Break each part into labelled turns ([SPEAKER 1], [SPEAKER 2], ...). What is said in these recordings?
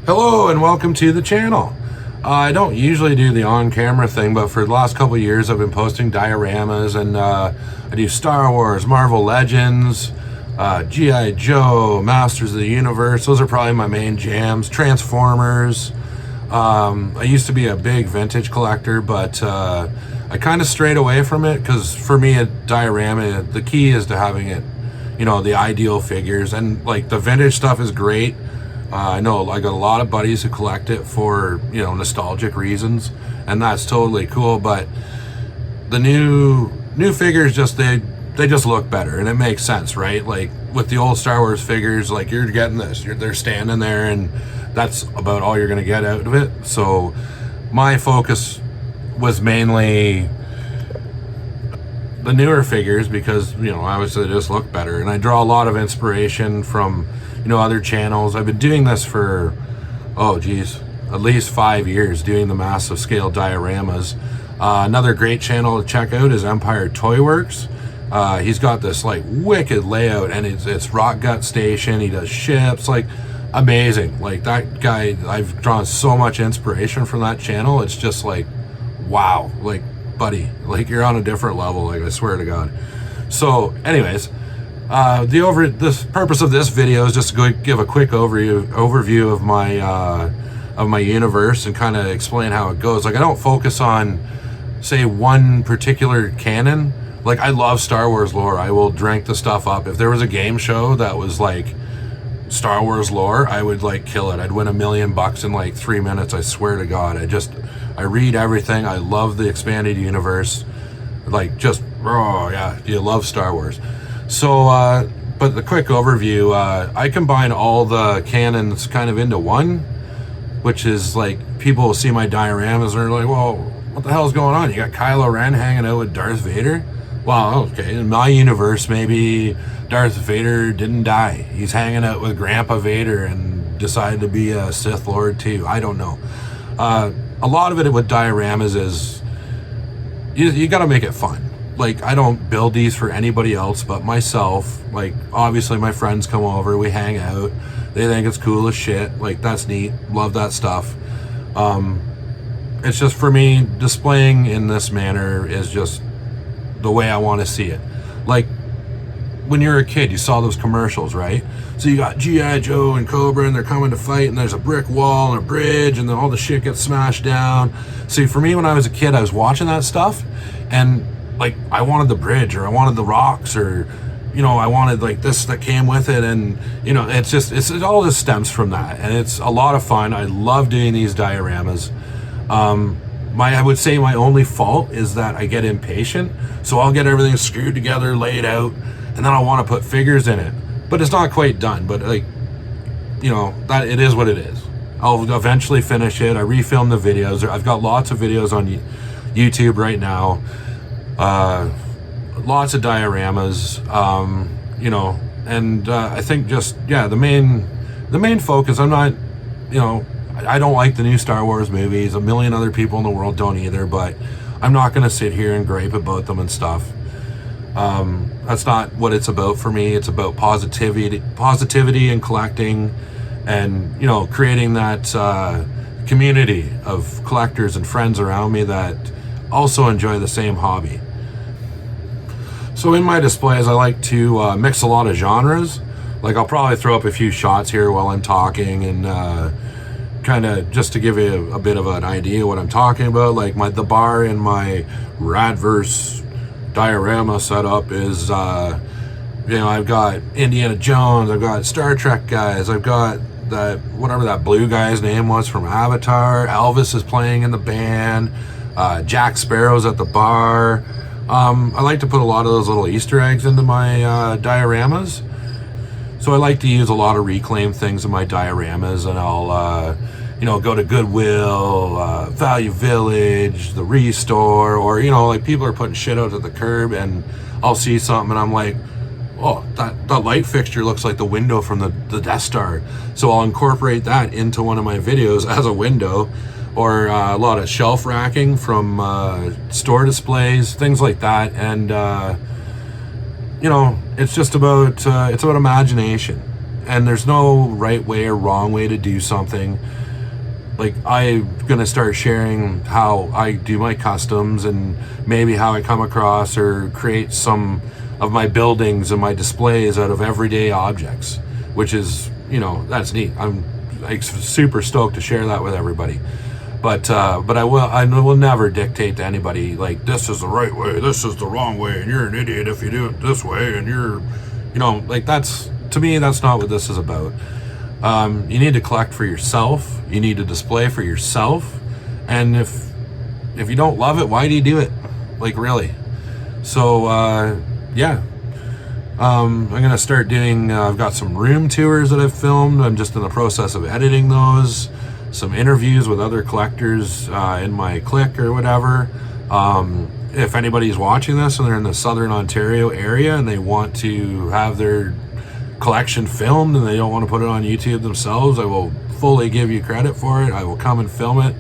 [SPEAKER 1] Hello and welcome to the channel. I don't usually do the on-camera thing, but for the last couple of years I've been posting dioramas, and I do Star Wars, Marvel Legends, G.I. Joe, Masters of the Universe. Those are probably my main jams. Transformers. I used to be a big vintage collector, but I kind of strayed away from it because for me a diorama, the key is to having it, the ideal figures, and like the vintage stuff is great. I know I got a lot of buddies who collect it for, nostalgic reasons, and that's totally cool, but the new figures they just look better, and it makes sense, right? Like with the old Star Wars figures, like you're getting this, they're standing there, and that's about all you're going to get out of it. So my focus was mainly the newer figures because, obviously they just look better, and I draw a lot of inspiration from other channels. I've been doing this for at least 5 years, doing the massive scale dioramas. Another great channel to check out is Empire Toy Works. He's got this like wicked layout, and it's Rock Gut Station. He does ships, like amazing. Like that guy, I've drawn so much inspiration from that channel. It's just like, wow, like buddy, like you're on a different level, like I swear to God. So anyways, the purpose of this video is just to go give a quick overview of my universe and kind of explain how it goes. Like I don't focus on, say, one particular canon. Like I love Star Wars lore. I will drink the stuff up. If there was a game show that was like Star Wars lore, I would like kill it. I'd win $1 million in like 3 minutes. I swear to God. I read everything. I love the expanded universe. Like just, oh yeah, you love Star Wars. So, but the quick overview, I combine all the canons kind of into one, which is like, people will see my dioramas and they're like, well, what the hell's going on? You got Kylo Ren hanging out with Darth Vader? Well, okay, in my universe, maybe Darth Vader didn't die. He's hanging out with Grandpa Vader and decided to be a Sith Lord too. I don't know. A lot of it with dioramas is, you got to make it fun. Like I don't build these for anybody else but myself. Like obviously my friends come over, we hang out, they think it's cool as shit. Like that's neat, love that stuff. It's just, for me, displaying in this manner is just the way I want to see it. Like when you're a kid, you saw those commercials, right? So you got G.I. Joe and Cobra, and they're coming to fight, and there's a brick wall and a bridge, and then all the shit gets smashed down. See, for me, when I was a kid, I was watching that stuff, and like I wanted the bridge, or I wanted the rocks, or I wanted like this that came with it, and it all just stems from that, and it's a lot of fun. I love doing these dioramas. I would say my only fault is that I get impatient, so I'll get everything screwed together, laid out, and then I want to put figures in it, but it's not quite done. But like that, it is what it is. I'll eventually finish it. I refilm the videos. I've got lots of videos on YouTube right now. Lots of dioramas, and I think just, yeah, the main focus, I'm not, I don't like the new Star Wars movies. A million other people in the world don't either, but I'm not going to sit here and gripe about them and stuff. That's not what it's about for me. It's about positivity and collecting, and, creating that, community of collectors and friends around me that also enjoy the same hobby. So in my displays, I like to mix a lot of genres. Like I'll probably throw up a few shots here while I'm talking, and kind of just to give you a bit of an idea what I'm talking about. Like the bar in my Radverse diorama setup is, I've got Indiana Jones, I've got Star Trek guys, I've got that, whatever that blue guy's name was from Avatar, Elvis is playing in the band, Jack Sparrow's at the bar. I like to put a lot of those little Easter eggs into my dioramas. So I like to use a lot of reclaimed things in my dioramas, and I'll go to Goodwill, Value Village, the Restore, or like people are putting shit out at the curb, and I'll see something and I'm like, oh, that light fixture looks like the window from the Death Star. So I'll incorporate that into one of my videos as a window. Or a lot of shelf racking from store displays, things like that. And it's just about imagination. and there's no right way or wrong way to do something. Like, I'm gonna start sharing how I do my customs and maybe how I come across or create some of my buildings and my displays out of everyday objects, which is, that's neat. I'm like super stoked to share that with everybody. But I will never dictate to anybody, like, this is the right way, this is the wrong way, and you're an idiot if you do it this way, and you're, like, that's, to me, that's not what this is about. You need to collect for yourself. You need to display for yourself. And if you don't love it, why do you do it? Like, really? So, yeah. I'm going to start doing, I've got some room tours that I've filmed. I'm just in the process of editing those. Some interviews with other collectors in my clique or whatever. If anybody's watching this and they're in the Southern Ontario area and they want to have their collection filmed and they don't want to put it on YouTube themselves, I will fully give you credit for it. I will come and film it.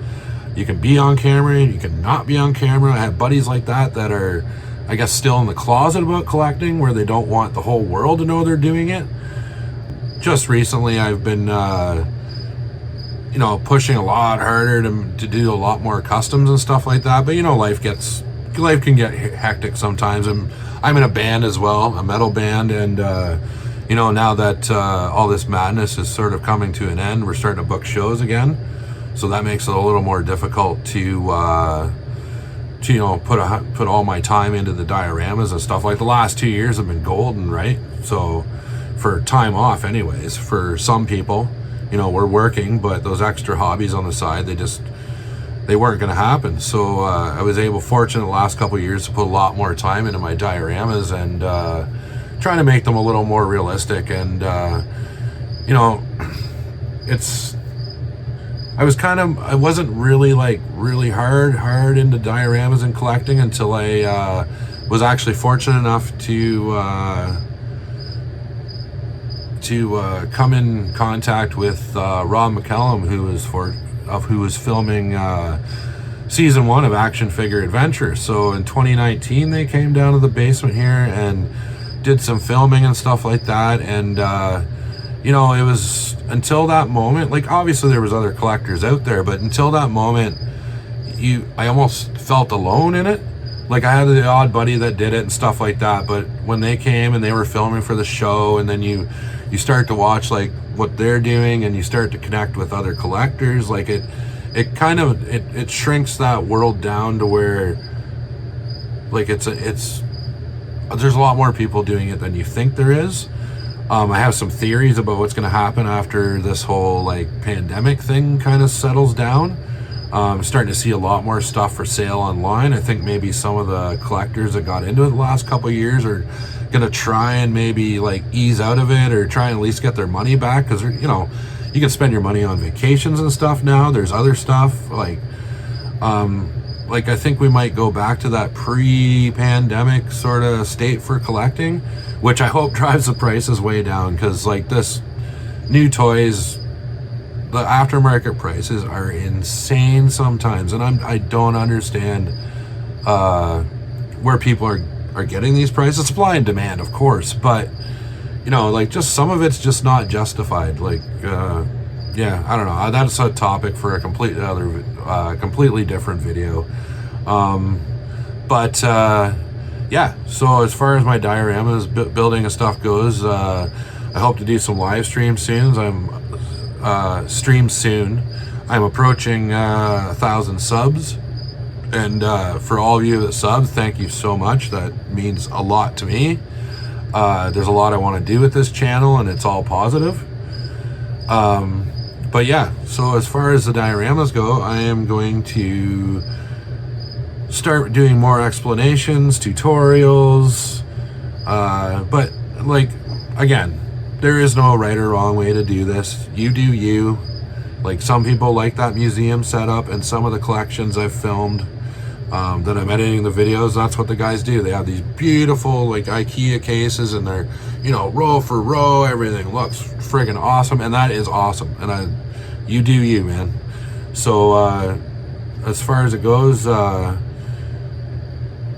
[SPEAKER 1] You can be on camera, you can not be on camera. I have buddies like that are, I guess, still in the closet about collecting, where they don't want the whole world to know they're doing it. Just recently I've been pushing a lot harder to do a lot more customs and stuff like that, but life can get hectic sometimes. And I'm in a band as well, a metal band, and now that all this madness is sort of coming to an end, we're starting to book shows again. So that makes it a little more difficult to put all my time into the dioramas and stuff. Like, the last 2 years have been golden, right? So for time off anyways, for some people, we're working, but those extra hobbies on the side, they weren't going to happen. So I was fortunate the last couple of years to put a lot more time into my dioramas and trying to make them a little more realistic. And I wasn't really really hard into dioramas and collecting until I was actually fortunate enough to come in contact with Rob McCallum, who was filming season 1 of Action Figure Adventure. So in 2019 they came down to the basement here and did some filming and stuff like that. And it was until that moment, like, obviously there was other collectors out there, but until that moment I almost felt alone in it. Like, I had the odd buddy that did it and stuff like that, but when they came and they were filming for the show, and then you start to watch like what they're doing and you start to connect with other collectors, like it shrinks that world down to where, like, there's a lot more people doing it than you think there is. I have some theories about what's going to happen after this whole like pandemic thing kind of settles down. I'm starting to see a lot more stuff for sale online. I think maybe some of the collectors that got into it the last couple of years are going to try and maybe like ease out of it, or try and at least get their money back, because you can spend your money on vacations and stuff now. There's other stuff like I think we might go back to that pre-pandemic sort of state for collecting, which I hope drives the prices way down, because like this new toys, the aftermarket prices are insane sometimes, and I don't understand where people are getting these prices. Supply and demand, of course, but like, just some of it's just not justified. Like, yeah, I don't know. That's a topic for a completely different video. Yeah. So as far as my dioramas building and stuff goes, I hope to do some live streams soon. I'm approaching 1,000 subs, and for all of you that sub, thank you so much. That means a lot to me. There's a lot I want to do with this channel, and it's all positive. But yeah, so as far as the dioramas go, I am going to start doing more explanations, tutorials, but like, again, there is no right or wrong way to do this. You do you. Like, some people like that museum setup, and some of the collections I've filmed that I'm editing the videos, that's what the guys do. They have these beautiful like IKEA cases, and they're, row for row, everything looks friggin' awesome, and that is awesome. And you do you, man. So as far as it goes,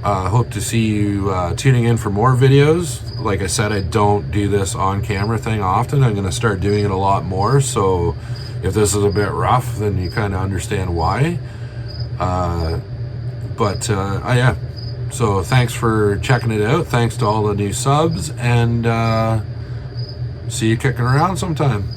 [SPEAKER 1] Hope to see you tuning in for more videos. Like I said, I don't do this on camera thing often. I'm going to start doing it a lot more. So if this is a bit rough, then you kind of understand why. Yeah. So thanks for checking it out. Thanks to all the new subs, and see you kicking around sometime.